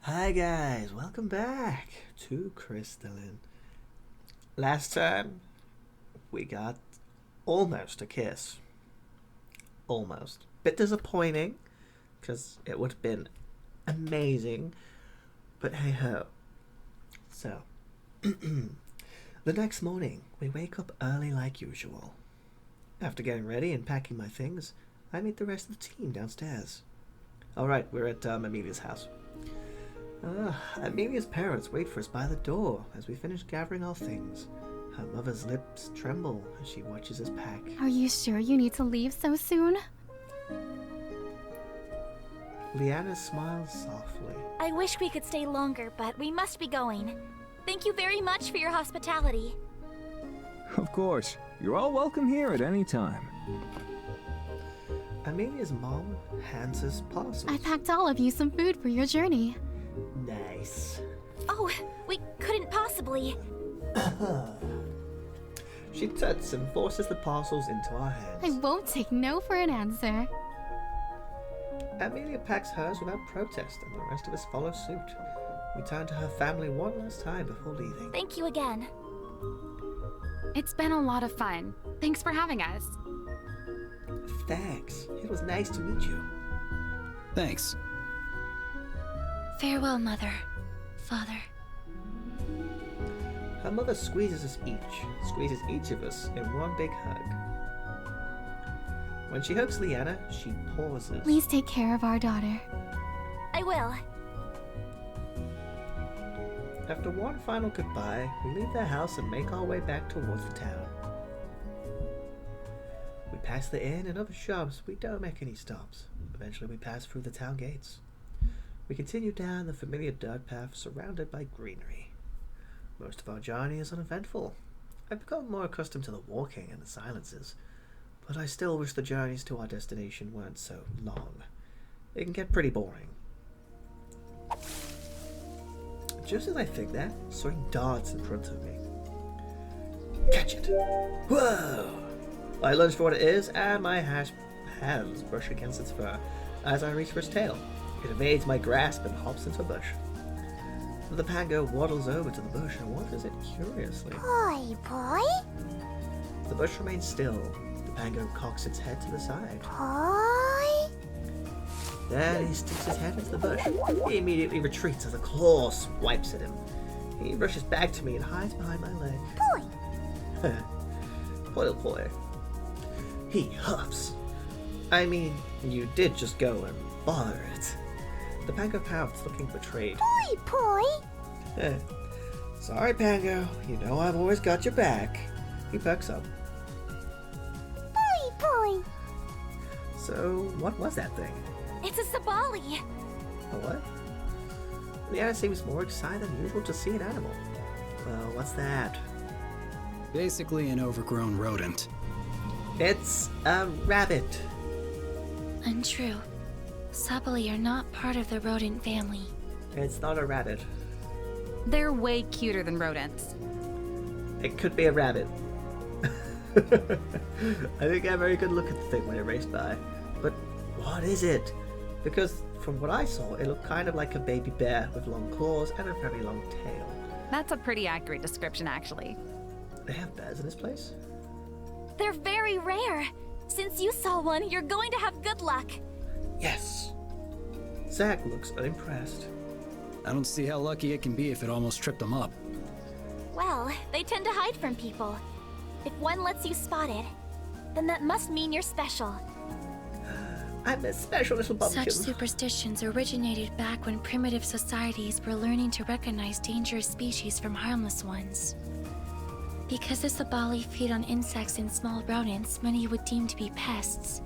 Hi guys, welcome back to Crystalline. Last time we got almost a kiss. Almost. Bit disappointing because it would have been amazing, but hey ho. So, the next morning we wake up early like usual. After getting ready and packing my things, I meet the rest of the team downstairs. Alright, we're at Amelia's house. Amelia's parents wait for us by the door as we finish gathering our things. Her mother's lips tremble as she watches us pack. Are you sure you need to leave so soon? Liana smiles softly. I wish we could stay longer, but we must be going. Thank you very much for your hospitality. Of course. You're all welcome here at any time. Amelia's mom hands us parcels. I packed all of you some food for your journey. Nice. Oh, we couldn't possibly. She tuts and forces the parcels into our I hands. won't take no for an answer. Amelia packs hers without protest, and the rest of us follow suit. We turn to her family one last time before leaving. Thank you again. It's been a lot of fun. Thanks for having us. Thanks. It was nice to meet you. Thanks. Farewell, Mother. Father. Her mother squeezes each of us in one big hug. When she hugs Liana, she pauses. Please take care of our daughter. I will. After one final goodbye, we leave their house and make our way back towards the town. We pass the inn and other shops. We don't make any stops. Eventually we pass through the town gates. We continue down the familiar dirt path surrounded by greenery. Most of our journey is uneventful. I've become more accustomed to the walking and the silences, but I still wish the journeys to our destination weren't so long. It can get pretty boring. Just as I think that, something darts in front of me. Catch it! Whoa! I lunge for what it is, and my hands brush against its fur as I reach for its tail. It evades my grasp and hops into a bush. The pango waddles over to the bush and watches it curiously. Boy. The bush remains still. The pango cocks its head to the side. Boy. Then he sticks his head into the bush. He immediately retreats as a claw swipes at him. He rushes back to me and hides behind my leg. Boy. Little boy. He huffs. I mean, you did just go and bother it. The pango pouts, looking betrayed. Boy. Sorry, Pango. You know I've always got your back. He perks up. Boy. So, what was that thing? It's a sabali. A what? Liana seems more excited than usual to see an animal. Well, what's that? Basically an overgrown rodent. It's a rabbit. Untrue. Sabali are not part of the rodent family. It's not a rabbit. They're way cuter than rodents. It could be a rabbit. I didn't get a very good look at the thing when it raced by. But what is it? Because from what I saw, it looked kind of like a baby bear with long claws and a very long tail. That's a pretty accurate description, actually. They have bears in this place? They're very rare. Since you saw one, you're going to have good luck. Yes. Zach looks unimpressed. I don't see how lucky it can be if it almost tripped him up. Well, they tend to hide from people. If one lets you spot it, then that must mean you're special. I'm a special little bumpkin. Such superstitions originated back when primitive societies were learning to recognize dangerous species from harmless ones. Because the Sabali feed on insects and small rodents many would deem to be pests,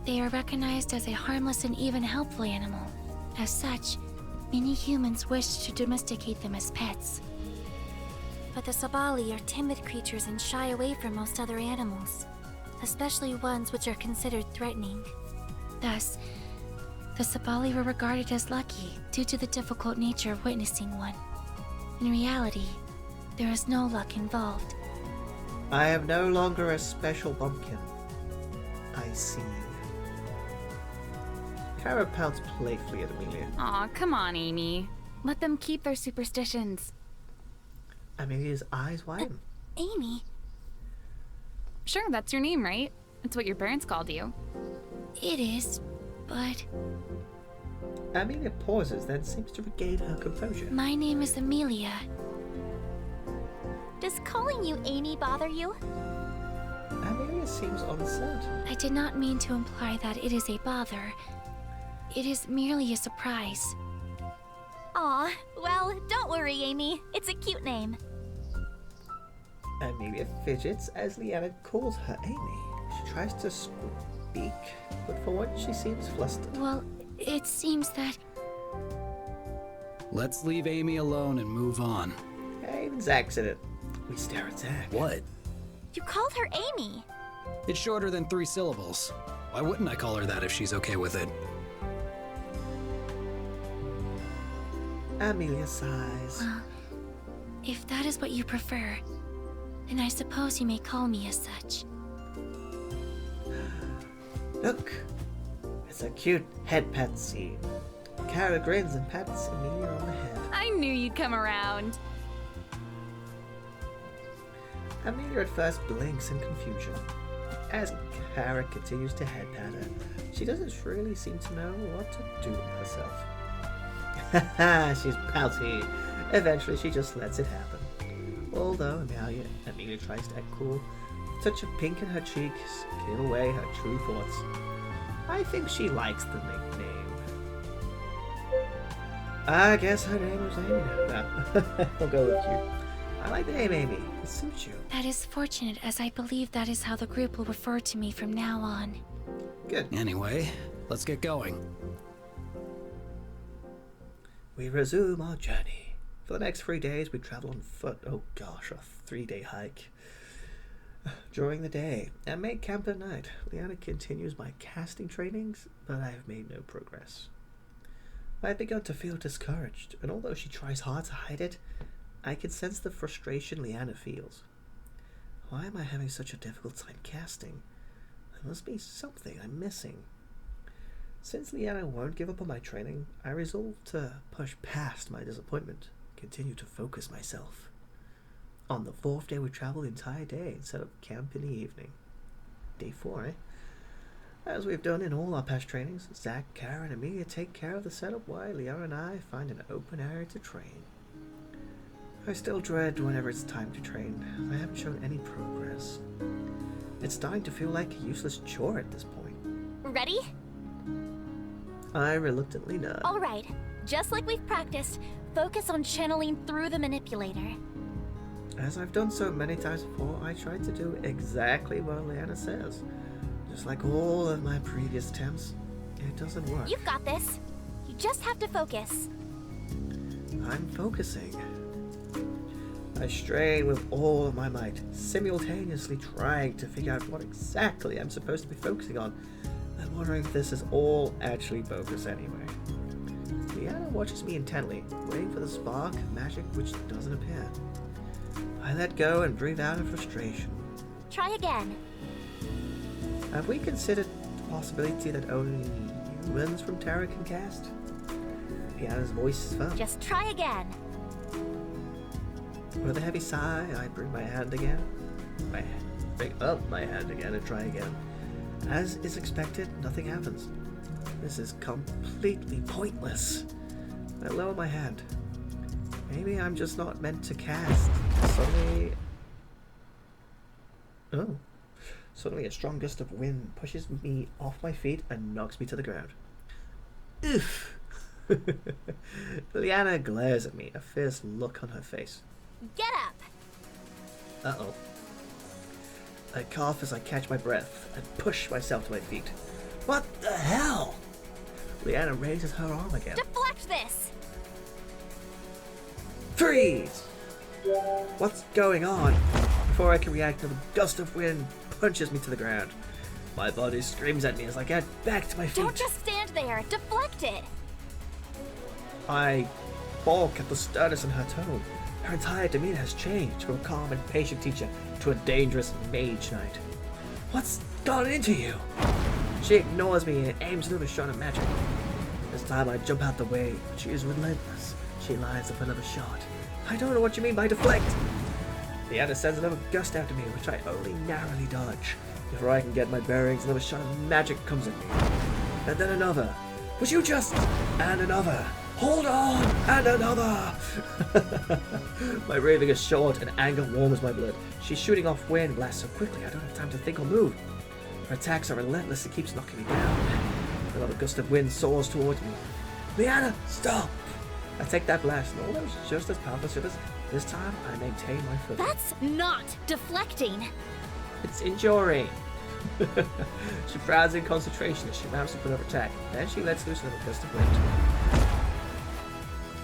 they are recognized as a harmless and even helpful animal. As such, many humans wish to domesticate them as pets. But the Sabali are timid creatures and shy away from most other animals, especially ones which are considered threatening. Thus, the Sabali were regarded as lucky due to the difficult nature of witnessing one. In reality, there is no luck involved. I am no longer a special bumpkin. I see. Kara pouts playfully at Amelia. Aw, come on, Amy. Let them keep their superstitions. Amelia's eyes widen. Amy, Sure, that's your name, right? That's what your parents called you. It is, but Amelia pauses, then seems to regain her composure. my name is Amelia. does calling you Amy bother you? Amelia seems uncertain. I did not mean to imply that it is a bother. It is merely a surprise. Aw, well, don't worry, Amy. It's a cute name. Amelia fidgets as Leanna calls her Amy. She tries to speak, but for once she seems flustered. Well, it seems that Let's leave Amy alone and move on. Even Zach's in it. We stare at Zach. What? You called her Amy. It's shorter than 3 syllables. Why wouldn't I call her that if she's okay with it? Amelia sighs. well, if that is what you prefer, then I suppose you may call me as such. Look, it's a cute head pat scene. Kara grins and pats Amelia on the head. I knew you'd come around. Amelia at first blinks in confusion. As Kara continues to head pat her, she doesn't really seem to know what to do with herself. Haha, she's pouty. Eventually she just lets it happen. Although Amelia tries to act cool, a touch of pink in her cheeks give away her true thoughts. I think she likes the nickname. I guess her name was Amy. No, I'll go with you. I like the name Amy. It suits you. That is fortunate, as I believe that is how the group will refer to me from now on. Good. Anyway, let's get going. We resume our journey. For the next 3 days, we travel on foot. Oh gosh, a 3-day hike. During the day, and make camp at night. Leanna continues my casting trainings, but I have made no progress. I have begun to feel discouraged, and although she tries hard to hide it, I can sense the frustration Leanna feels. Why am I having such a difficult time casting? There must be something I'm missing. Since Leanna won't give up on my training, I resolve to push past my disappointment, continue to focus myself. On the 4th day, we travel the entire day and set up camp in the evening. Day 4, eh? As we've done in all our past trainings, Zach, Kara, and Amelia take care of the setup while Leanna and I find an open area to train. I still dread whenever it's time to train. I haven't shown any progress. It's starting to feel like a useless chore at this point. Ready? I reluctantly nod. Alright, just like we've practiced, focus on channeling through the manipulator. As I've done so many times before, I try to do exactly what Leanna says. Just like all of my previous attempts, it doesn't work. You've got this. You just have to focus. I'm focusing. I strain with all of my might, simultaneously trying to figure out what exactly I'm supposed to be focusing on, and wondering if this is all actually focus anyway. Leanna watches me intently, waiting for the spark of magic which doesn't appear. I let go and breathe out in frustration. Try again. Have we considered the possibility that only humans from Terra can cast? Leanna's voice is firm. Just try again. With a heavy sigh, I bring my hand again. Bring up my hand again and try again. As is expected, nothing happens. This is completely pointless. I lower my hand. Maybe I'm just not meant to cast. Suddenly a strong gust of wind pushes me off my feet and knocks me to the ground. Oof! Leanna glares at me, a fierce look on her face. Get up. Uh-oh. I cough as I catch my breath and push myself to my feet. What the hell? Leanna raises her arm again. Deflect this. Freeze! What's going on? Before I can react, a gust of wind punches me to the ground. My body screams at me as I get back to my feet. Don't just stand there. Deflect it. I balk at the sternness in her tone. Her entire demeanor has changed from a calm and patient teacher to a dangerous mage knight. What's gone into you? She ignores me and aims another shot of magic. This time I jump out the way, but she is relentless. She lines up another shot. I don't know what you mean by deflect. Leanna sends another gust after me, which I only narrowly dodge. Before I can get my bearings, another shot of magic comes at me. And then another. Would you just... And another. Hold on! And another! My raving is short and anger warms my blood. She's shooting off wind blasts so quickly I don't have time to think or move. Her attacks are relentless and keeps knocking me down. Another gust of wind soars towards me. Leanna, stop! I take that blast, and although it's just as powerful as others, this time I maintain my footing. That's not deflecting. It's enduring. She frowns in concentration as she mounts up another attack. Then she lets loose another gust of wind.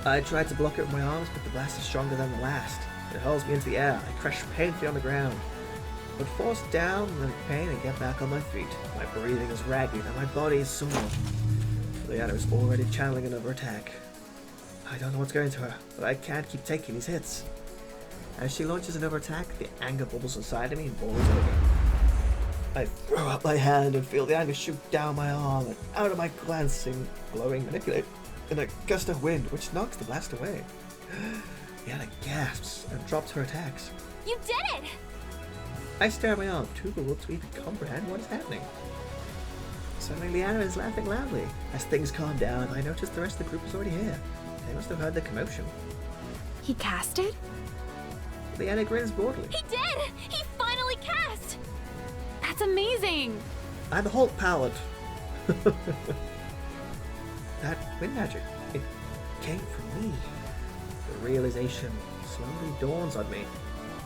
I try to block it with my arms, but the blast is stronger than the last. It hurls me into the air. I crash painfully on the ground, but forced down in pain and get back on my feet. My breathing is ragged and my body is sore. Leanna is already channeling another attack. I don't know what's going to her, but I can't keep taking these hits. As she launches another attack, the anger bubbles inside of me and boils over. I throw up my hand and feel the anger shoot down my arm and out of my glancing, glowing, manipulate in a gust of wind, which knocks the blast away. Leanna gasps and drops her attacks. You did it! I stare at my arm, too bewildered to even comprehend what is happening. Suddenly, Leanna is laughing loudly. As things calm down, I notice the rest of the group is already here. They must have heard the commotion. He casted? Leanna grins broadly. He did! He finally cast! That's amazing! I'm Hulk powered. That wind magic, it came from me. The realization slowly dawns on me.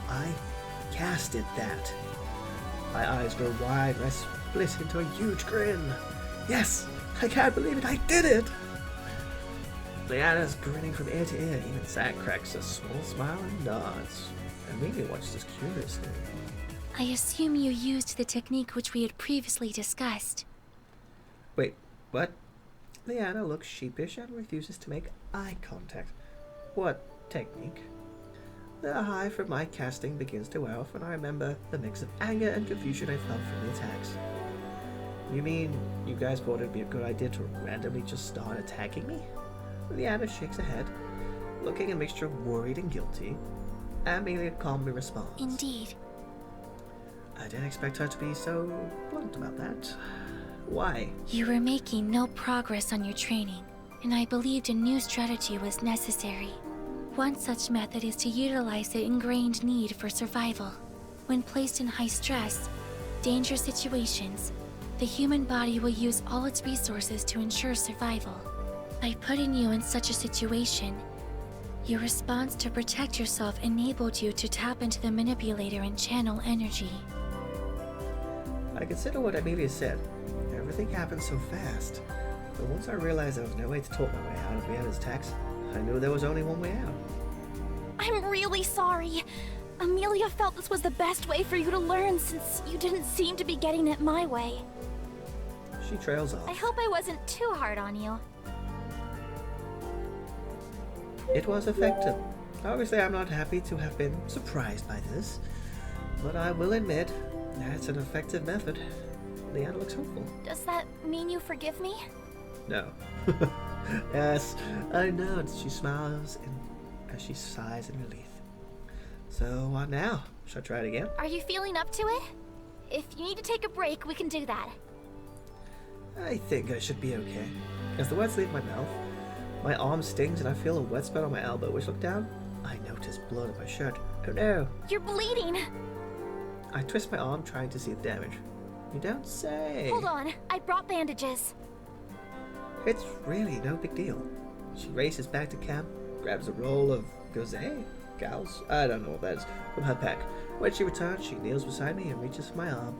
I casted that. My eyes grow wide and I split into a huge grin. Yes! I can't believe it! I did it! Leanna's grinning from ear to ear. Even Zack cracks a small smile and nods. Amelia watches us curiously. I assume you used the technique which we had previously discussed. Wait, what? Leanna looks sheepish and refuses to make eye contact. What technique? The high from my casting begins to wear off, and I remember the mix of anger and confusion I felt from the attacks. You mean you guys thought it'd be a good idea to randomly just start attacking me? Leanna shakes her head, looking a mixture of worried and guilty. Amelia calmly responds. Indeed. I didn't expect her to be so blunt about that. Why? You were making no progress on your training, and I believed a new strategy was necessary. One such method is to utilize the ingrained need for survival. When placed in high stress, dangerous situations, the human body will use all its resources to ensure survival. By putting you in such a situation, your response to protect yourself enabled you to tap into the manipulator and channel energy. I consider what Amelia said. Everything happened so fast. But once I realized there was no way to talk my way out of Leanna's attacks, I knew there was only one way out. I'm really sorry. Amelia felt this was the best way for you to learn since you didn't seem to be getting it my way. She trails off. I hope I wasn't too hard on you. It was effective. Obviously, I'm not happy to have been surprised by this, but I will admit that's an effective method. Leanna looks hopeful. Does that mean you forgive me? No. Yes, I know. She smiles as she sighs in relief. So, what now? Should I try it again? Are you feeling up to it? If you need to take a break, we can do that. I think I should be okay. As the words leave my mouth, my arm stings and I feel a wet spot on my elbow, which look down, I notice blood on my shirt. Oh no! You're bleeding! I twist my arm trying to see the damage. You don't say! Hold on, I brought bandages. It's really no big deal. She races back to camp, grabs a roll of gauze, I don't know what that is, from her pack. When she returns, she kneels beside me and reaches for my arm.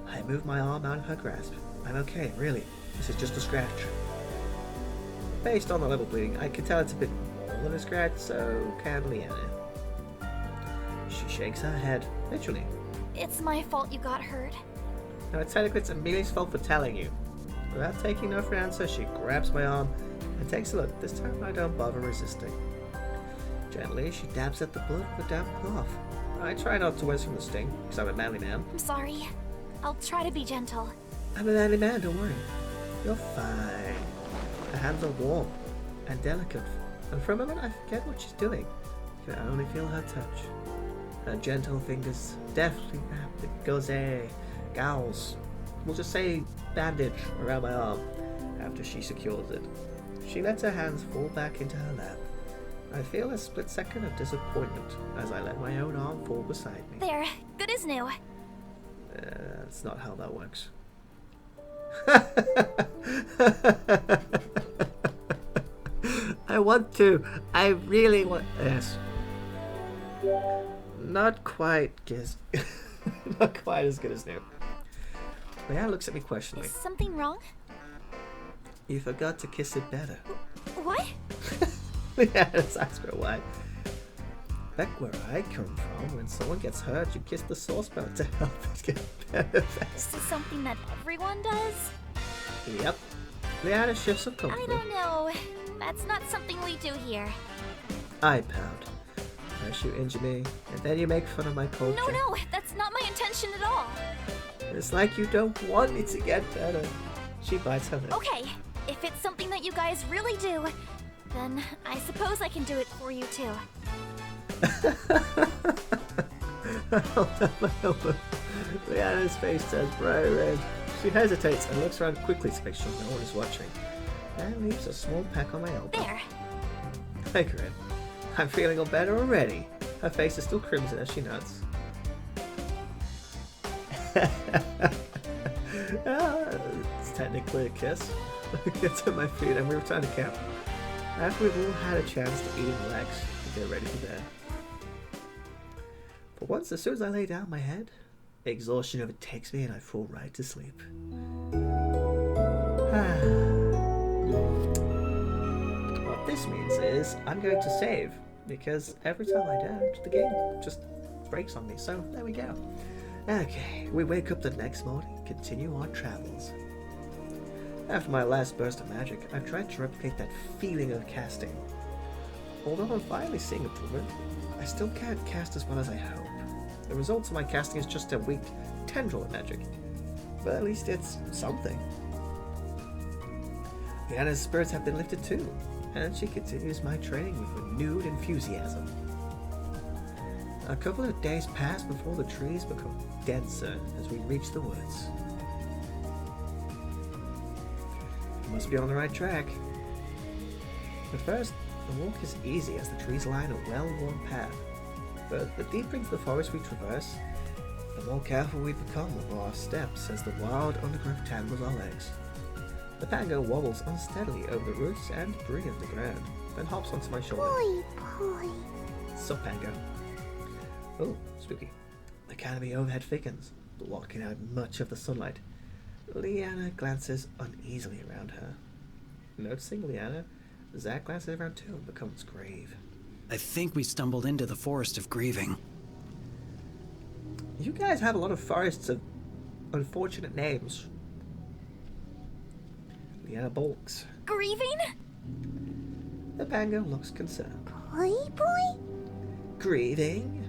I move my arm out of her grasp. I'm okay, really. This is just a scratch. Based on the level bleeding, I can tell it's a bit more than a scratch, so can Leanna. She shakes her head, literally. It's my fault you got hurt. Now, technically it's Amelia's fault for telling you. Without taking no for an answer, she grabs my arm and takes a look. This time I don't bother resisting. Gently, she dabs at the blood with a damp cloth. I try not to wince from the sting, because I'm a manly man. I'm sorry. I'll try to be gentle. I'm a manly man, don't worry. You're fine. Her hands are warm and delicate and for a moment I forget what she's doing. I can only feel her touch. Her gentle fingers deftly wrap the gauze, we'll just say bandage, around my arm after she secures it. She lets her hands fall back into her lap. I feel a split second of disappointment as I let my own arm fall beside me. There, good as new. That's not how that works. I really want. Yes. Not quite not quite as good as new. Leanna looks at me questioningly. Is something wrong? You forgot to kiss it better. What? Leanna's eyes grow wide. Back where I come from, when someone gets hurt, you kiss the sore spot to help it get better fast. This is something that everyone does? Yep. Leanna shifts I uncomfortably. don't know. That's not something we do here. I pout. First you injure me, and then you make fun of my culture. No, that's not my intention at all. It's like you don't want me to get better. She bites her lip. Okay, if it's something that you guys really do, then I suppose I can do it for you too. Leanna's face turns bright red. She hesitates and looks around quickly to make sure no one is watching. And leaves a small peck on my elbow. There. I grin. I'm feeling all better already. Her face is still crimson as she nods. It's technically a kiss. I get to my feet and we return to camp. After we've all had a chance to eat and relax, we get ready for bed. For once, as soon as I lay down my head, exhaustion overtakes me and I fall right to sleep. What this means is I'm going to save, because every time I don't, the game just breaks on me, so there we go. Okay, we wake up the next morning and continue our travels. After my last burst of magic, I've tried to replicate that feeling of casting. Although I'm finally seeing improvement, I still can't cast as well as I hope. The result of my casting is just a weak tendril of magic, but at least it's something. Leanna's spirits have been lifted too, and she continues my training with renewed enthusiasm. A couple of days pass before the trees become denser as we reach the woods. We must be on the right track. At first, the walk is easy as the trees line a well-worn path, but the deeper into the forest we traverse, the more careful we become of our steps as the wild undergrowth tangles our legs. The pango wobbles unsteadily over the roots and debris of the ground, then hops onto my shoulder. Boy. Sup, Pango? Oh, spooky. The canopy overhead thickens, blocking out much of the sunlight. Leanna glances uneasily around her. Noticing Leanna, Zack glances around too and becomes grave. I think we stumbled into the Forest of Grieving. You guys have a lot of forests of unfortunate names. Leanna balks. Grieving? The Pango looks concerned. Boy? Grieving?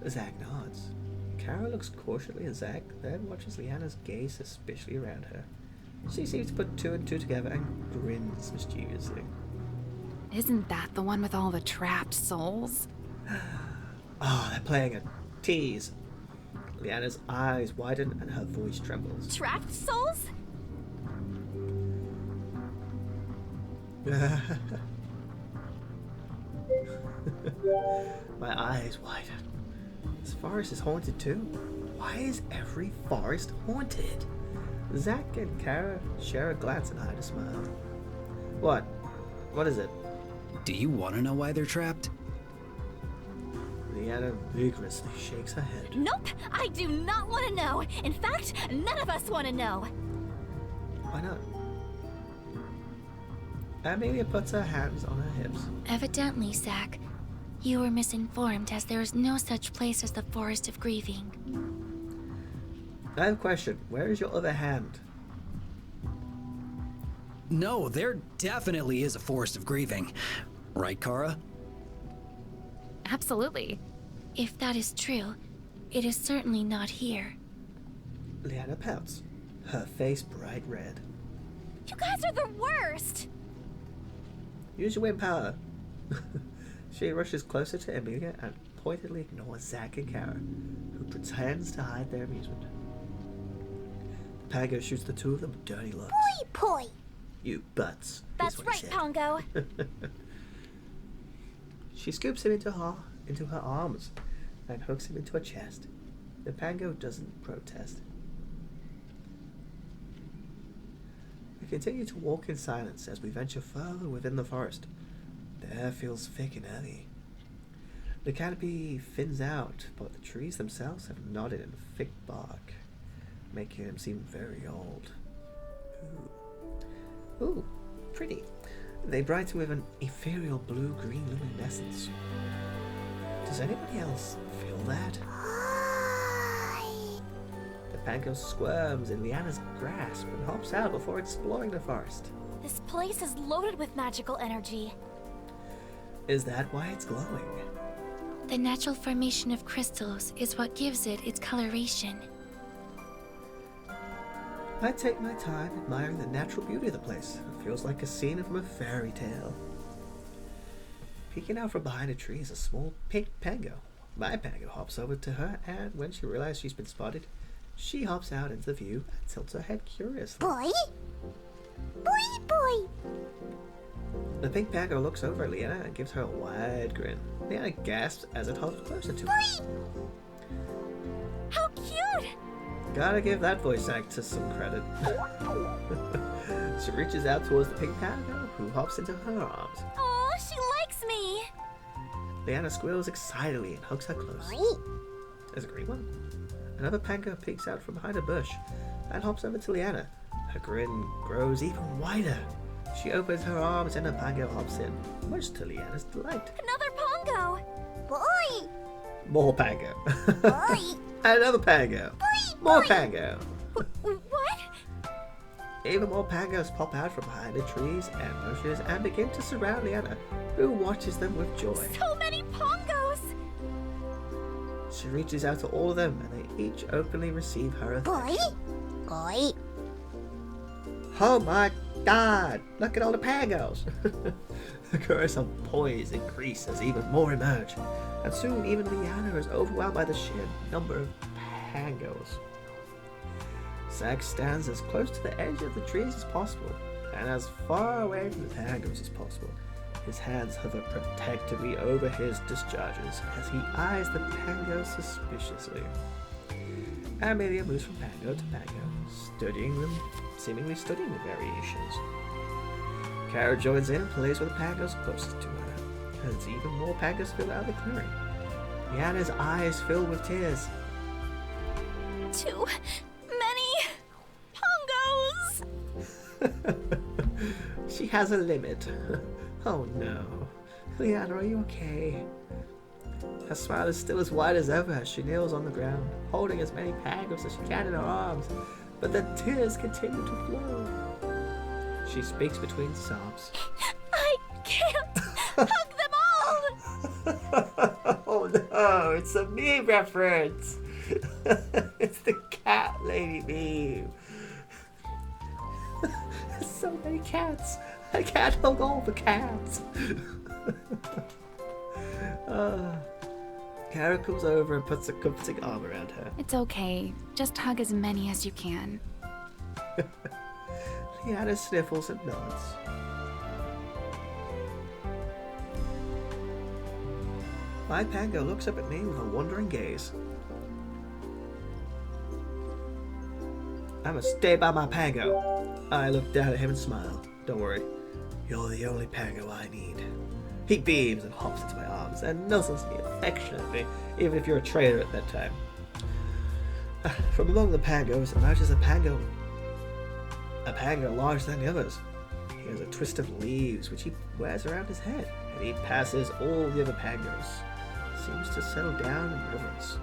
Zack nods. Kara looks cautiously at Zack, then watches Leanna's gaze suspiciously around her. She seems to put two and two together and grins mischievously. Isn't that the one with all the trapped souls? Oh, they're playing a tease. Leanna's eyes widen and her voice trembles. Trapped souls? My eyes widen. This forest is haunted too. Why is every forest haunted? Zack and Kara share a glance and hide a smile. What? What is it? Do you want to know why they're trapped? Leanna vigorously shakes her head. Nope, I do not want to know. In fact, none of us want to know. Why not? Amelia puts her hands on her hips. Evidently, Zack, you were misinformed, as there is no such place as the Forest of Grieving. I have a question. Where is your other hand? No, there definitely is a Forest of Grieving. Right, Kara? Absolutely. If that is true, it is certainly not here. Leanna pouts, her face bright red. You guys are the worst. Use your wind power. She rushes closer to Amelia and pointedly ignores Zack and Kara, who pretends to hide their amusement. The Pango shoots the two of them dirty looks. Poi! You butts. That's right, Pongo. She scoops him into her arms and hooks him into her chest. The Pango doesn't protest. We continue to walk in silence as we venture further within the forest. The air feels thick and heavy. The canopy thins out, but the trees themselves have knotted in thick bark, making them seem very old. Ooh, pretty. They brighten with an ethereal blue-green luminescence. Does anybody else feel that? The Pango squirms in Leanna's grasp and hops out before exploring the forest. This place is loaded with magical energy. Is that why it's glowing? The natural formation of crystals is what gives it its coloration. I take my time admiring the natural beauty of the place. It feels like a scene from a fairy tale. Peeking out from behind a tree is a small pink Pango. My Pango hops over to her, and when she realizes she's been spotted, she hops out into the view and tilts her head curiously. Boy? Boy! The pink Pango looks over at Leanna and gives her a wide grin. Leanna gasps as it hops closer to her. How cute! Gotta give that voice actor some credit. She reaches out towards the pink Pango, who hops into her arms. Oh, she likes me! Leanna squeals excitedly and hugs her close. There's a green one. Another Pango peeks out from behind a bush and hops over to Leanna. Her grin grows even wider. She opens her arms and a Pango hops in, much to Leanna's delight. Another Pongo! Boy! More Pango. Boy! Another Pango. More Pango. What? Even more Pangos pop out from behind the trees and bushes and begin to surround Leanna, who watches them with joy. So many Pongos! She reaches out to all of them and they each openly receive her affection. Boy! Oh my god! Look at all the Pangos! The chorus of poise increases, even more emerge, and soon even Leanna is overwhelmed by the sheer number of Pangos. Zack stands as close to the edge of the trees as possible, and as far away from the Pangos as possible. His hands hover protectively over his discharges as he eyes the Pangos suspiciously. Amelia moves from Pango to Pango, seemingly studying the variations. Kara joins in and plays with the Pangos closest to her, as even more Pangos fill out the clearing. Leanna's eyes fill with tears. Too many Pongos! She has a limit. Oh no. Leanna, are you okay? Her smile is still as wide as ever as she kneels on the ground, holding as many Pangos as she can in her arms, but the tears continue to flow. She speaks between sobs. I can't hug them all! Oh no, it's a me reference. It's the cat lady meme. There's so many cats. I can't hug all the cats. Kara comes over and puts a comforting arm around her. It's okay. Just hug as many as you can. Leanna sniffles and nods. My Pango looks up at me with a wondering gaze. I must stay by my Pango. I look down at him and smile. Don't worry, you're the only Pango I need. He beams and hops into my arms and nuzzles me affectionately, even if you're a traitor at that time. From among the Pangos emerges a Pango larger than the others. He has a twist of leaves which he wears around his head, and he passes all the other Pangos. Seems to settle down in reverence.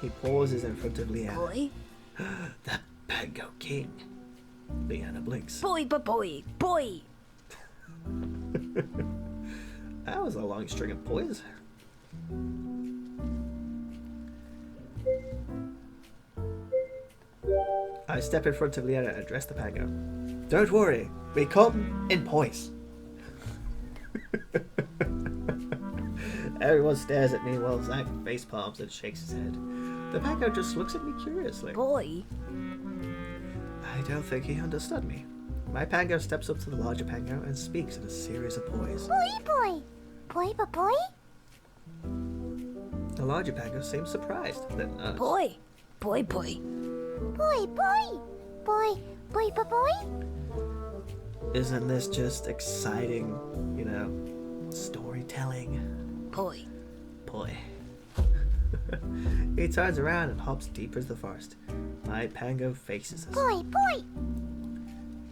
He pauses in front of Leanna. Boy? The Pango King. Leanna blinks. Boy! That was a long string of boys. I step in front of Leanna and address the Pango. Don't worry, we come in poise. Everyone stares at me while Zach face palms and shakes his head. The Pango just looks at me curiously. Boy. I don't think he understood me. My Pango steps up to the larger Pango and speaks in a series of poise. Boy. Boy. The larger Pango seems surprised, then nods. Boy. Boy. Isn't this just exciting, storytelling? Boy. Boy. He turns around and hops deeper into the forest. My Pango faces us. Boy.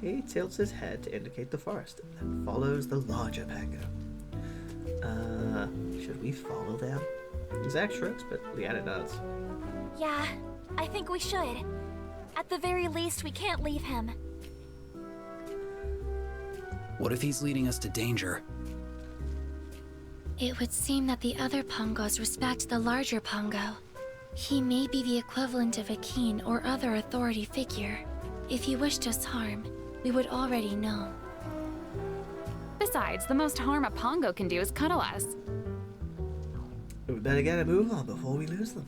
He tilts his head to indicate the forest and follows the larger Pango. Should we follow them? Zach shrugs, but Leanna nods. Yeah, I think we should. At the very least, we can't leave him. What if he's leading us to danger? It would seem that the other Pongos respect the larger Pongo. He may be the equivalent of a king or other authority figure. If he wished us harm, we would already know. Besides, the most harm a Pongo can do is cuddle us. We better get a move on before we lose them.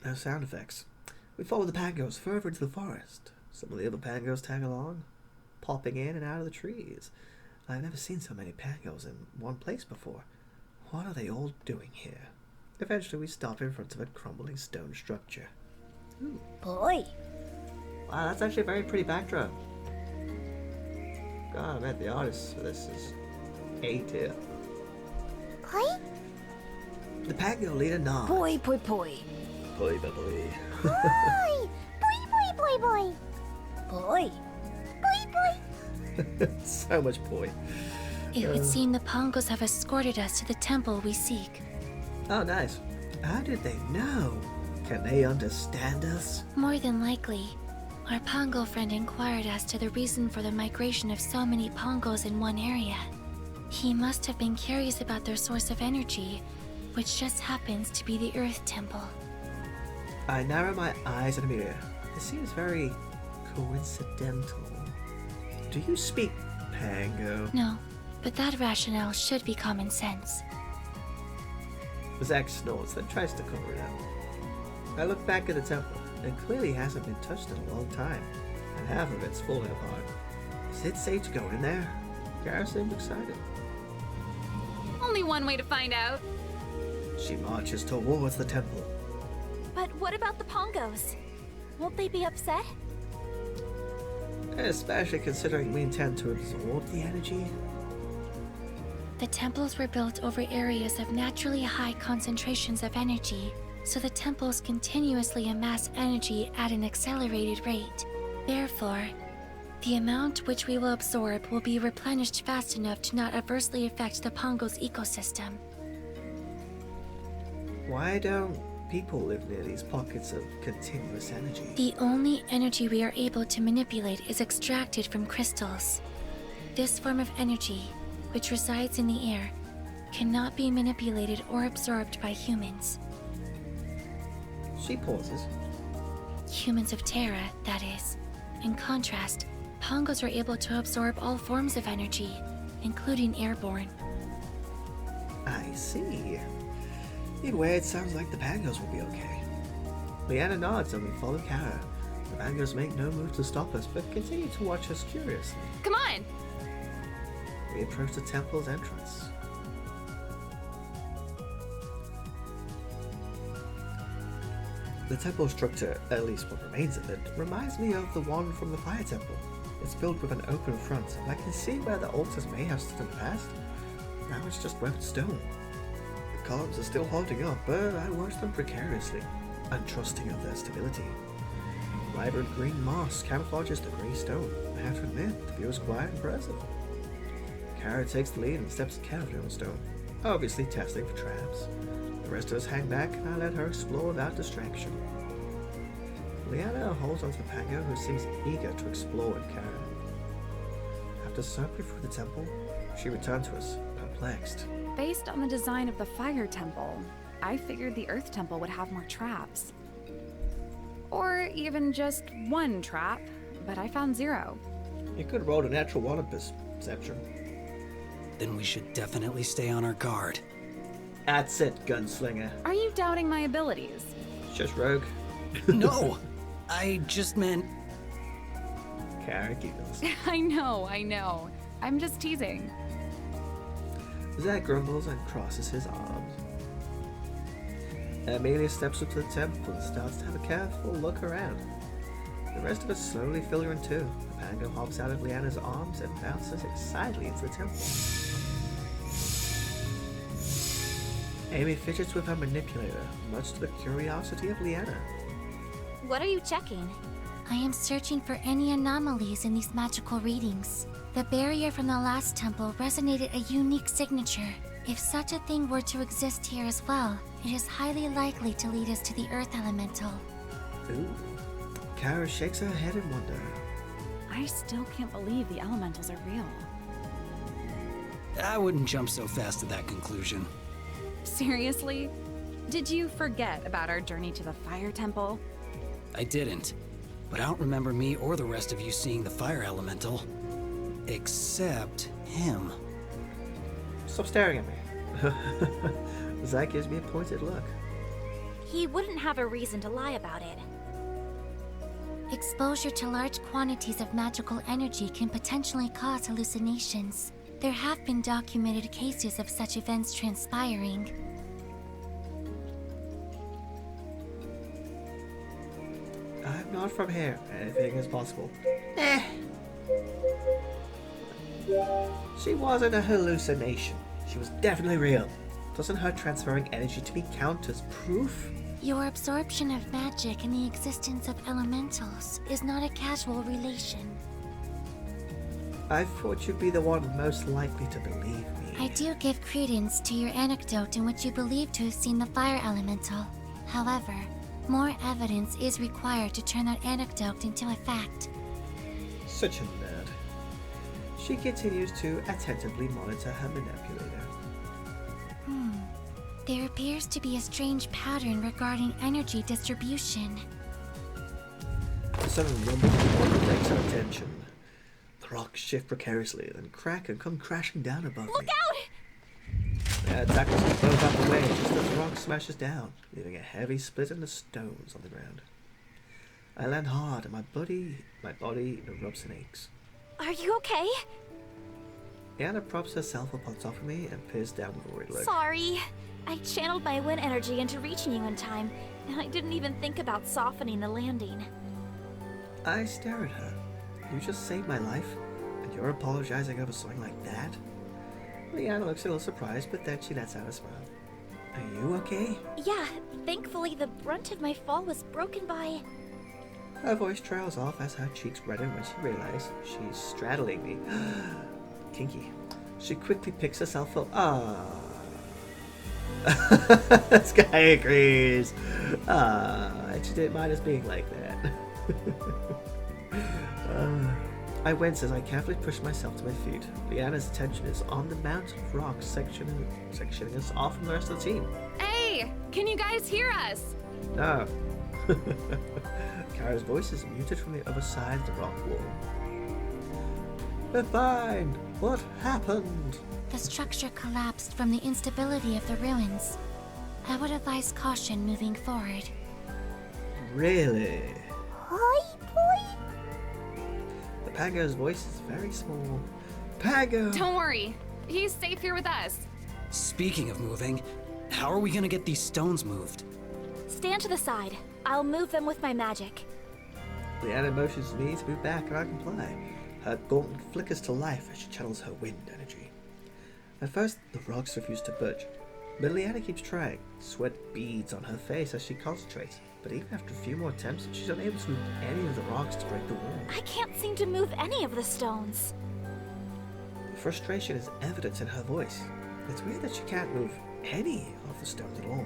No sound effects. We follow the Pangos further into the forest. Some of the other Pangos tag along, popping in and out of the trees. I've never seen so many Pangos in one place before. What are they all doing here? Eventually we stop in front of a crumbling stone structure. Ooh. Boy. Wow, that's actually a very pretty backdrop. God, I bet the artist for this is A tier. Boy. The Pango leader nods. Boy. Boy. Boy. So much boy. It would seem the Pongos have escorted us to the temple we seek. Oh, nice. How did they know? Can they understand us? More than likely, our Pongo friend inquired as to the reason for the migration of so many Pongos in one area. He must have been curious about their source of energy, which just happens to be the Earth Temple. I narrow my eyes at Amelia. It seems very coincidental. Do you speak Pango? No, but that rationale should be common sense. Zach snorts, then tries to cover it up. I look back at the temple. It clearly hasn't been touched in a long time, and half of it's falling apart. Is it safe to go in there? Kara seemed excited. Only one way to find out. She marches towards the temple. But what about the Pongos? Won't they be upset? Especially considering we intend to absorb the energy. The temples were built over areas of naturally high concentrations of energy, so the temples continuously amass energy at an accelerated rate. Therefore, the amount which we will absorb will be replenished fast enough to not adversely affect the Pongo's ecosystem. Why don't people live near these pockets of continuous energy? The only energy we are able to manipulate is extracted from crystals. This form of energy, which resides in the air, cannot be manipulated or absorbed by humans. She pauses. Humans of Terra, that is. In contrast, Pongos are able to absorb all forms of energy, including airborne. I see. Either way, it sounds like the Pangos will be okay. Leanna nods and we follow Kara. The Pangos make no move to stop us, but continue to watch us curiously. Come on! We approach the temple's entrance. The temple structure, at least what remains of it, reminds me of the one from the fire temple. It's built with an open front, and I can see where the altars may have stood in the past. Now it's just webbed stone. The columns are still holding up, but I watch them precariously, untrusting of their stability. Vibrant green moss camouflages the grey stone. I have to admit, the view is quite impressive. Kara takes the lead and steps carefully on the stone, obviously testing for traps. The rest of us hang back and I let her explore without distraction. Leanna holds onto the Pango, who seems eager to explore with Kara. After circling through the temple, she returned to us, perplexed. Based on the design of the Fire Temple, I figured the Earth Temple would have more traps. Or even just one trap, but I found 0. You could roll a natural one up as Perception. Then we should definitely stay on our guard. That's it, gunslinger. Are you doubting my abilities? Just rogue. No! I just meant... Kara giggles. I know. I'm just teasing. Zack grumbles and crosses his arms. Amelia steps up to the temple and starts to have a careful look around. The rest of us slowly filter in too. Pango hops out of Leanna's arms and bounces excitedly into the temple. Amy fidgets with her manipulator, much to the curiosity of Leanna. What are you checking? I am searching for any anomalies in these magical readings. The barrier from the last temple resonated a unique signature. If such a thing were to exist here as well, it is highly likely to lead us to the Earth Elemental. Ooh. Kara shakes her head in wonder. I still can't believe the elementals are real. I wouldn't jump so fast to that conclusion. Seriously? Did you forget about our journey to the Fire Temple? I didn't. But I don't remember me or the rest of you seeing the fire elemental. Except him. Stop staring at me. Zack gives me a pointed look. He wouldn't have a reason to lie about it. Exposure to large quantities of magical energy can potentially cause hallucinations. There have been documented cases of such events transpiring. I'm not from here. Anything is possible. She wasn't a hallucination. She was definitely real. Doesn't her transferring energy to me count as proof? Your absorption of magic and the existence of elementals is not a casual relation. I thought you'd be the one most likely to believe me. I do give credence to your anecdote in which you believe to have seen the fire elemental. However, more evidence is required to turn that anecdote into a fact. Such a nerd. She continues to attentively monitor her manipulator. There appears to be a strange pattern regarding energy distribution. A sudden rumble from the water takes our attention. The rocks shift precariously, then crack and come crashing down above Look me. out! The attackers both out the way just as the rock smashes down, leaving a heavy split in the stones on the ground. I land hard and my body erupts in aches. Are you okay? Anna props herself up on top of me and peers down with a worried look. Sorry. I channeled my wind energy into reaching you in time, and I didn't even think about softening the landing. I stare at her. You just saved my life, and you're apologizing over something like that? Leanna looks a little surprised, but then she lets out a smile. Are you okay? Yeah, thankfully the brunt of my fall was broken by... Her voice trails off as her cheeks redden when she realizes she's straddling me. Kinky. She quickly picks herself up. This guy agrees. And she didn't mind us being like that. I wince as I carefully push myself to my feet. Leanna's attention is on the mountain of rocks sectioning us off from the rest of the team. Hey! Can you guys hear us? No. Kara's voice is muted from the other side of the rock wall. We're fine. What happened? The structure collapsed from the instability of the ruins. I would advise caution moving forward. Really? Hi, boy. The Pango's voice is very small. Pango! Don't worry. He's safe here with us. Speaking of moving, how are we gonna get these stones moved? Stand to the side. I'll move them with my magic. Leanna motions me to move back and I comply. Her gauntlet flickers to life as she channels her wind energy. At first, the rocks refuse to budge, but Leanna keeps trying. Sweat beads on her face as she concentrates, but even after a few more attempts, she's unable to move any of the rocks to break the wall. I can't seem to move any of the stones. The frustration is evident in her voice. It's weird that she can't move any of the stones at all.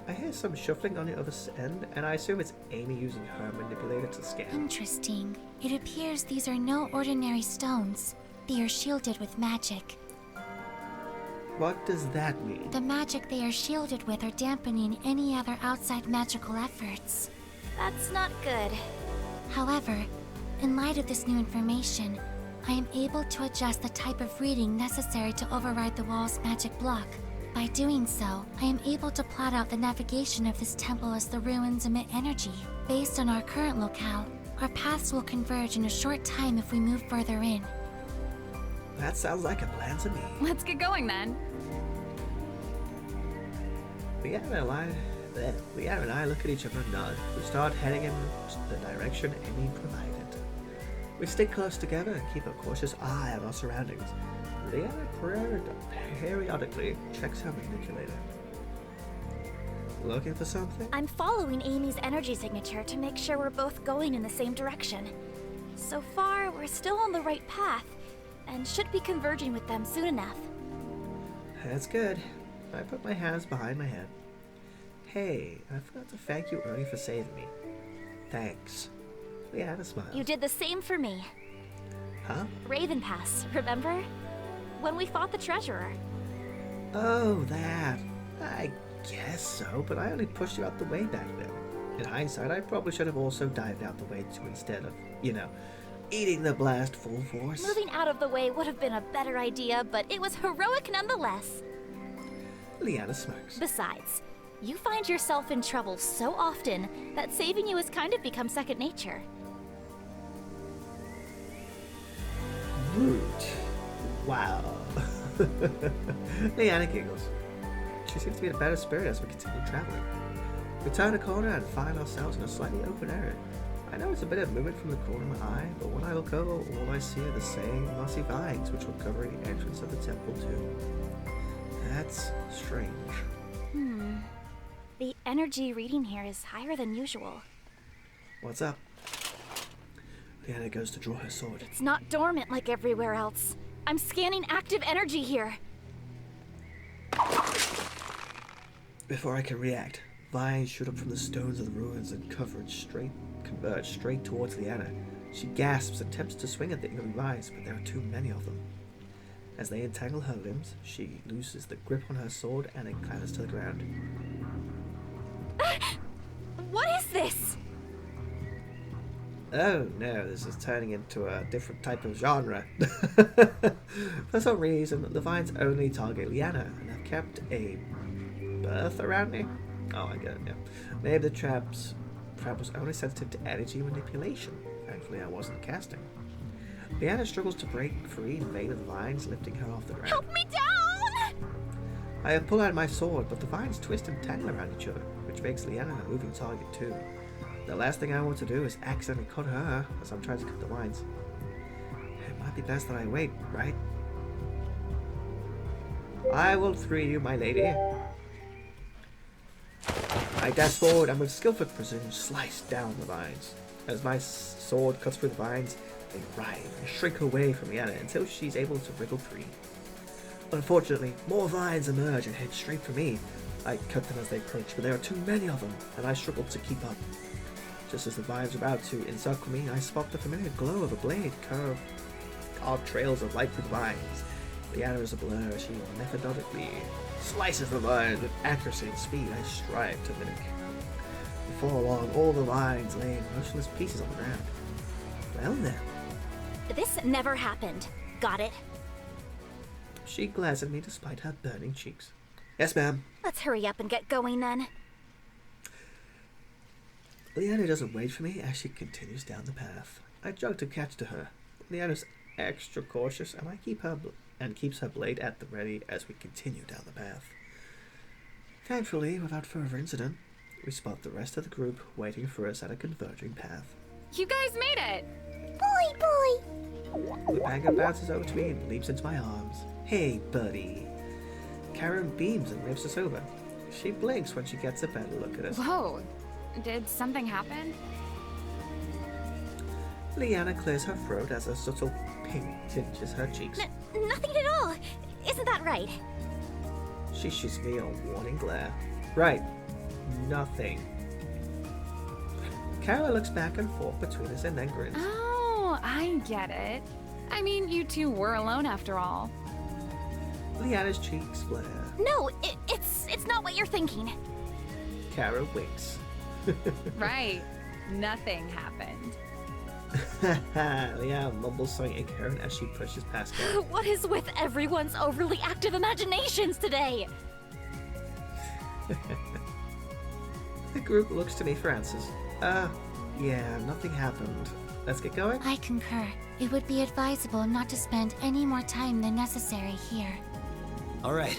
I hear some shuffling on the other end, and I assume it's Amy using her manipulator to scan. Interesting. It appears these are no ordinary stones. They are shielded with magic. What does that mean? The magic they are shielded with are dampening any other outside magical efforts. That's not good. However, in light of this new information, I am able to adjust the type of reading necessary to override the wall's magic block. By doing so, I am able to plot out the navigation of this temple as the ruins emit energy. Based on our current locale, our paths will converge in a short time if we move further in. That sounds like a plan to me. Let's get going then. Leanna and I look at each other and nod. We start heading in the direction Amy provided. We stay close together and keep a cautious eye on our surroundings. Leanna periodically checks her manipulator. Looking for something? I'm following Amy's energy signature to make sure we're both going in the same direction. So far, we're still on the right path, and should be converging with them soon enough. That's good. I put my hands behind my head. Hey, I forgot to thank you earlier for saving me. Thanks. Leanna smiles. You did the same for me. Huh? Raven Pass, remember? When we fought the treasurer. Oh, that. I guess so, but I only pushed you out the way back then. In hindsight, I probably should have also dived out the way too instead of, eating the blast full force. Moving out of the way would have been a better idea, but it was heroic nonetheless. Leanna smirks. Besides, you find yourself in trouble so often that saving you has kind of become second nature. Rude. Wow. Leanna giggles. She seems to be in a better spirit as we continue traveling. We turn a corner and find ourselves in a slightly open area. I know it's a bit of movement from the corner of my eye, but when I look over, all I see are the same mossy vines which were covering the entrance of the temple too. That's strange. The energy reading here is higher than usual. What's up? Leanna goes to draw her sword. It's not dormant like everywhere else. I'm scanning active energy here. Before I can react, vines shoot up from the stones of the ruins and converge straight towards Leanna. She gasps and attempts to swing at the incoming vines, but there are too many of them. As they entangle her limbs, she looses the grip on her sword and it clatters to the ground. What is this? Oh no, this is turning into a different type of genre. For some reason, the vines only target Leanna and have kept a berth around me. Oh, I get it, yeah. Maybe the trap was only sensitive to energy manipulation. Thankfully, I wasn't casting. Leanna struggles to break free and evade the vines, lifting her off the ground. Help me down! I pull out my sword, but the vines twist and tangle around each other, which makes Leanna a moving target too. The last thing I want to do is accidentally cut her as I'm trying to cut the vines. It might be best that I wait, right? I will free you, my lady. I dash forward and with skillful precision slice down the vines. As my sword cuts through the vines, they writhe and shrink away from Leanna until she's able to wriggle free. Unfortunately, more vines emerge and head straight for me. I cut them as they approach, but there are too many of them, and I struggle to keep up. Just as the vines are about to encircle me, I spot the familiar glow of a blade carved trails of light through the vines. Leanna is a blur. She methodically slices the vines with accuracy and speed I strive to mimic. Before long, all the vines lay in motionless pieces on the ground. Well then. This never happened. Got it? She glares at me despite her burning cheeks. Yes, ma'am. Let's hurry up and get going then. Leanna doesn't wait for me as she continues down the path. I jog to catch to her. Leanna's extra cautious, and keeps her blade at the ready as we continue down the path. Thankfully, without further incident, we spot the rest of the group waiting for us at a converging path. You guys made it! Boy! Lupanga bounces over to me and leaps into my arms. Hey, buddy. Karen beams and lifts us over. She blinks when she gets a better look at us. Whoa, did something happen? Leanna clears her throat as a subtle pink tinges her cheeks. Nothing at all. Isn't that right? She shoots me a warning glare. Right. Nothing. Kara looks back and forth between us and then grins. Oh, I get it. I mean, you two were alone after all. Leanna's cheeks flare. No, it's not what you're thinking. Kara winks. Right. Nothing happened. Leanne mumbles something incoherent as she pushes past Garen. What is with everyone's overly active imaginations today? The group looks to me for answers. Yeah, nothing happened. Let's get going. I concur. It would be advisable not to spend any more time than necessary here. All right,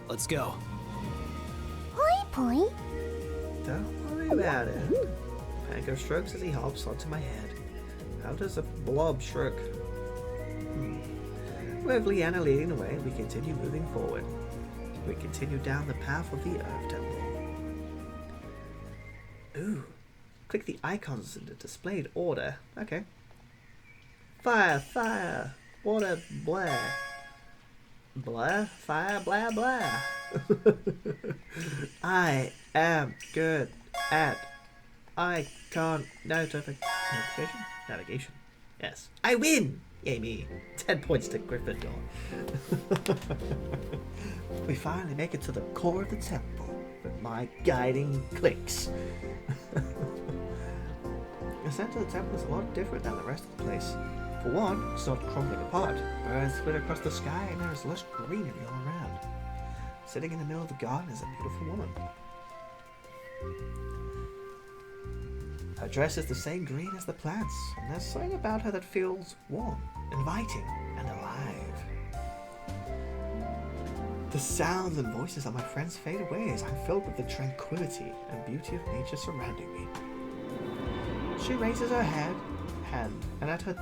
let's go. Poi poi. Don't worry about it. Pango strokes as he hops onto my head. How does a blob shrug? With Leanna leading the way, we continue moving forward. We continue down the path of the Earth Temple. Ooh. Click the icons in the displayed order. Okay. Fire, fire. Water, blah. Blah, fire, blah, blah. I am good at icon navigation. Yes. I win! Yay me. 10 points to Gryffindor. We finally make it to the core of the temple with my guiding clicks. The center of the temple is a lot different than the rest of the place. For one, it's not crumbling apart. Birds flit across the sky and there is lush greenery all around. Sitting in the middle of the garden is a beautiful woman. Her dress is the same green as the plants, and there's something about her that feels warm, inviting, and alive. The sounds and voices of my friends fade away as I'm filled with the tranquility and beauty of nature surrounding me. She raises her hand, and at her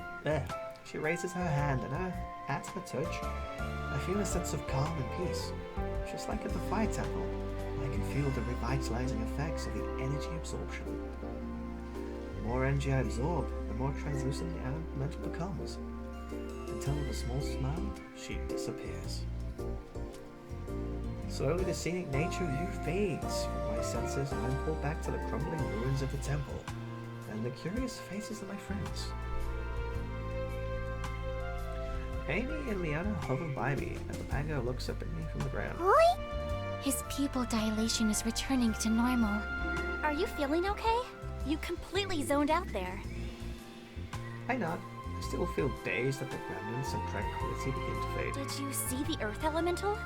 touch, I feel a sense of calm and peace. Just like at the fire temple, I can feel the revitalizing effects of the energy absorption. The more energy I absorb, the more translucent the elemental becomes, until with a small smile, she disappears. Slowly the scenic nature view fades from my senses and I'm pulled back to the crumbling ruins of the temple and the curious faces of my friends. Amy and Liana hover by me as the Pango looks up at me from the ground. Poi? His pupil dilation is returning to normal. Are you feeling okay? You completely zoned out there. I nod. I still feel dazed at the remnants of tranquility begin to fade. Did you see the Earth Elemental?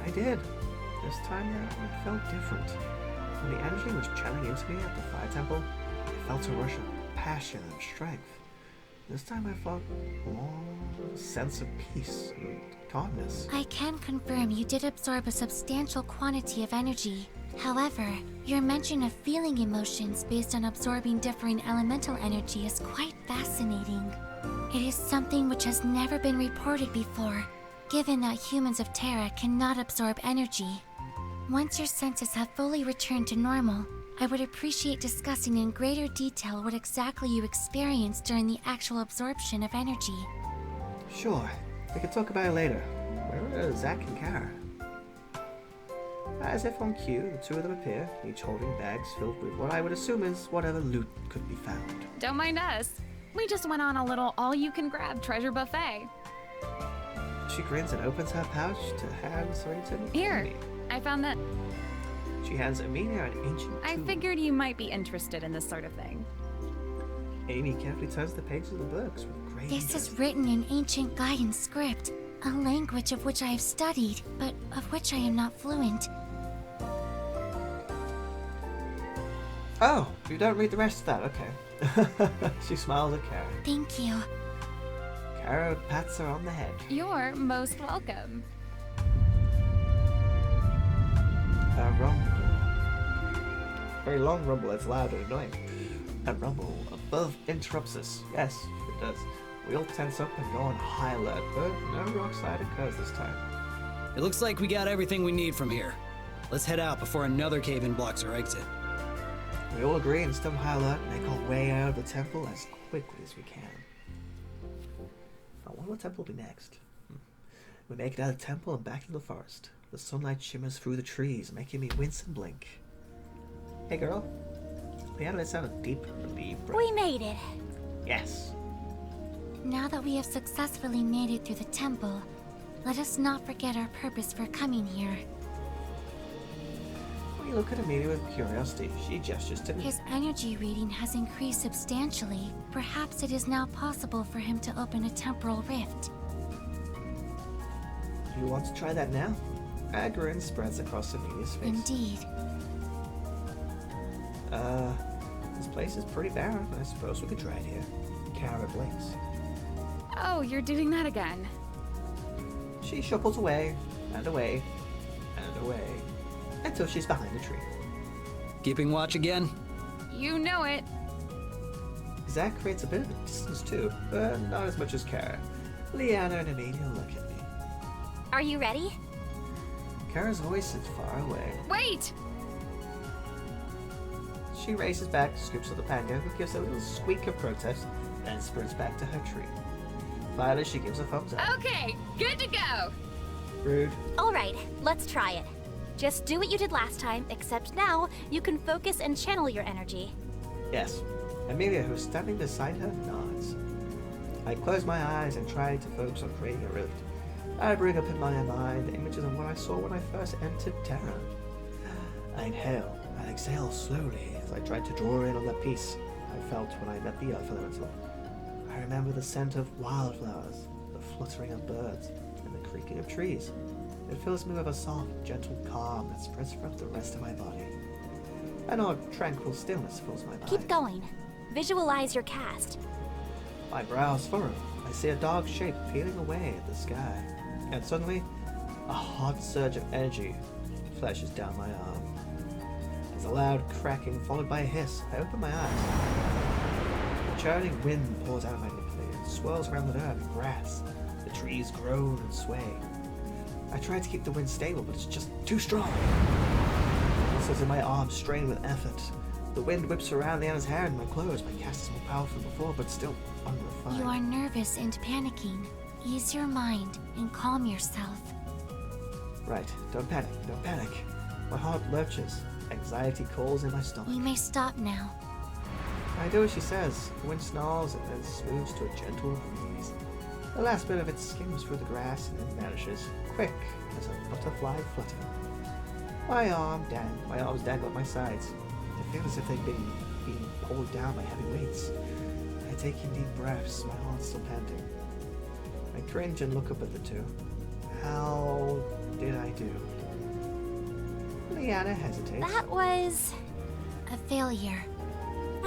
I did. This time it felt different. When the energy was channeling into me at the fire temple, I felt a rush of passion and strength. This time I felt more of a sense of peace and calmness. I can confirm you did absorb a substantial quantity of energy. However, your mention of feeling emotions based on absorbing differing elemental energy is quite fascinating. It is something which has never been reported before, given that humans of Terra cannot absorb energy. Once your senses have fully returned to normal, I would appreciate discussing in greater detail what exactly you experienced during the actual absorption of energy. Sure, we can talk about it later. Where are Zach and Kara? As if on cue, the two of them appear, each holding bags filled with what I would assume is whatever loot could be found. Don't mind us. We just went on a little all-you-can-grab treasure buffet. She grins and opens her pouch to hand something to me. Here, I found that. She hands Amelia an ancient I tomb. figured you might be interested in this sort of thing. Amy carefully turns the pages of the books with great This interest. is written in ancient Gaian script, a language of which I have studied, but of which I am not fluent. Oh, you don't read the rest of that, okay. She smiles at Kara. Thank you. Kara pats her on the head. You're most welcome. A rumble. Very long rumble, it's loud and annoying. A rumble above interrupts us. Yes, it does. We all tense up and go on high alert, but no rock slide occurs this time. It looks like we got everything we need from here. Let's head out before another cave-in blocks our exit. We all agree and still high alert and make our way out of the temple as quickly as we can. Now, what will the temple be next? We make it out of the temple and back into the forest. The sunlight shimmers through the trees, making me wince and blink. Hey girl. Leanna lets out a deep, relieved breath. We made it. Yes. Now that we have successfully made it through the temple, let us not forget our purpose for coming here. We look at Amelia with curiosity. She gestures to me. His energy reading has increased substantially. Perhaps it is now possible for him to open a temporal rift. You want to try that now? A grin spreads across Amelia's face. Indeed. This place is pretty barren. I suppose we could try it here. Kara blinks. Oh, you're doing that again. She shuffles away, and away, and away, until she's behind a tree. Keeping watch again? You know it. Zach creates a bit of a distance too, but not as much as Kara. Leanna and Amelia look at me. Are you ready? Kara's voice is far away. Wait! She races back, scoops up the pango, who gives a little squeak of protest, then sprints back to her tree. Finally, she gives a thumbs up. Okay, good to go. Rude. Alright, let's try it. Just do what you did last time, except now you can focus and channel your energy. Yes. Amelia, who's standing beside her, nods. I close my eyes and try to focus on creating a rift. I bring up in my mind images of what I saw when I first entered Terra. I inhale and exhale slowly as I try to draw in on that peace I felt when I met the Earth Elemental. I remember the scent of wildflowers, the fluttering of birds, and the creaking of trees. It fills me with a soft, gentle calm that spreads throughout the rest of my body. An odd, tranquil stillness fills my mind. Keep going. Visualize your cast. My brows furrow. I see a dark shape peeling away at the sky. And suddenly, a hot surge of energy flashes down my arm. There's a loud cracking followed by a hiss. I open my eyes. A churning wind pours out of my nipple and swirls around the dirt and grass. The trees groan and sway. I try to keep the wind stable, but it's just too strong. The muscles in my arms strain with effort. The wind whips around Leanna's hair and my clothes. My cast is more powerful than before, but still unrefined. You are nervous and panicking. Ease your mind and calm yourself. Right, don't panic, don't panic. My heart lurches. Anxiety calls in my stomach. We may stop now. I do as she says. The wind snarls and then smooths to a gentle breeze. The last bit of it skims through the grass and then vanishes, quick as a butterfly flutter. My arms dangle at my sides. They feel as if they've been being pulled down by heavy weights. I take in deep breaths, my heart still panting. I cringe and look up at the two. How did I do? Leanna hesitates. That was... A failure.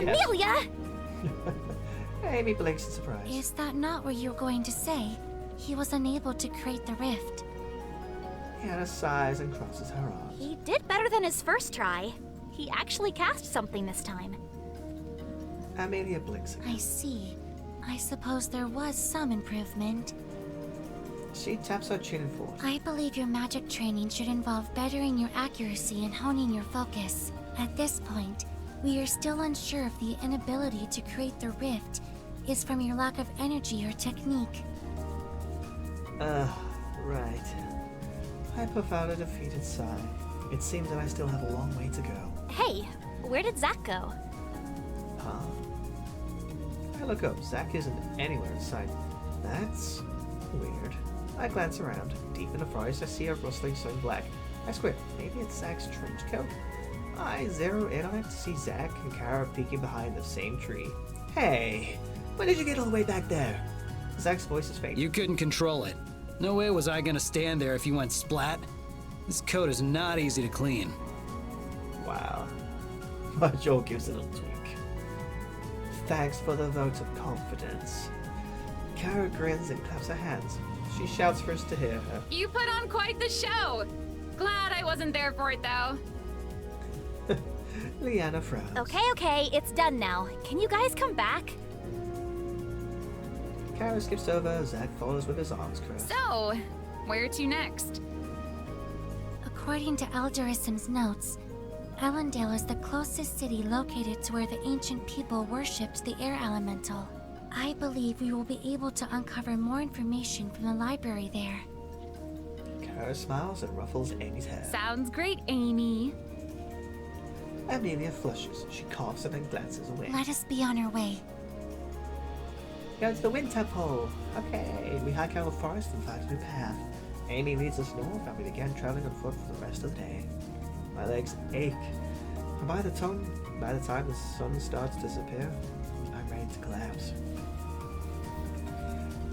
Yes. Amelia! Amy blinks in surprise. Is that not what you were going to say? He was unable to create the rift. Leanna sighs and crosses her arms. He did better than his first try. He actually cast something this time. Amelia blinks again. I see. I suppose there was some improvement. She taps her chin forward. I believe your magic training should involve bettering your accuracy and honing your focus. At this point, we are still unsure if the inability to create the rift is from your lack of energy or technique. Right. I puff out a defeated sigh. It seems that I still have a long way to go. Hey, where did Zach go? Huh? I look up. Zach isn't anywhere in sight. That's weird. I glance around. Deep in the forest, I see a rustling sun black. I squint. Maybe it's Zach's trench coat? I zero in on it to see Zach and Kara peeking behind the same tree. Hey, when did you get all the way back there? Zach's voice is faint. You couldn't control it. No way was I gonna stand there if you went splat. This coat is not easy to clean. Wow. My jaw gives a little tweak. Thanks for the vote of confidence. Kara grins and claps her hands. She shouts for us to hear her. You put on quite the show. Glad I wasn't there for it, though. Leanna frowns. Okay, it's done now. Can you guys come back? Kara skips over. Zach follows with his arms crossed. So, where to next? According to Elderissim's notes, Ellendale is the closest city located to where the ancient people worshipped the air elemental. I believe we will be able to uncover more information from the library there. Kara smiles and ruffles Amy's hair. Sounds great, Amy. Amelia flushes. She coughs and then glances away. Let us be on our way. Go to the wind temple. Okay, we hike out of the forest and find a new path. Amy leads us north and we begin traveling on foot for the rest of the day. My legs ache. And by the time the sun starts to disappear, I'm ready to collapse.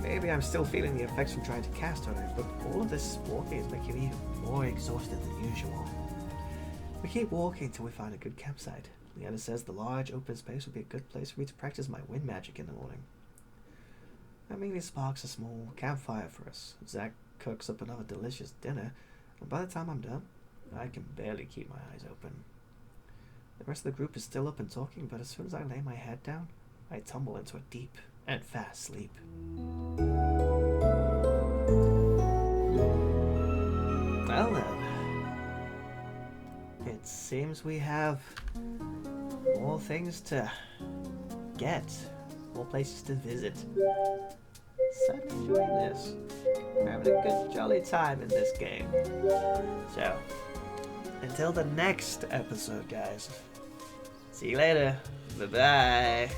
Maybe I'm still feeling the effects from trying to cast on it, but all of this walking is making me more exhausted than usual. We keep walking till we find a good campsite. Leanna says the large open space would be a good place for me to practice my wind magic in the morning. Amelia sparks a small campfire for us. Zach cooks up another delicious dinner, and by the time I'm done, I can barely keep my eyes open. The rest of the group is still up and talking, but as soon as I lay my head down, I tumble into a deep and fast sleep. Well then, it seems we have more things to get, more places to visit. So I'm enjoying this. We're having a good jolly time in this game. So, until the next episode, guys. See you later. Bye-bye.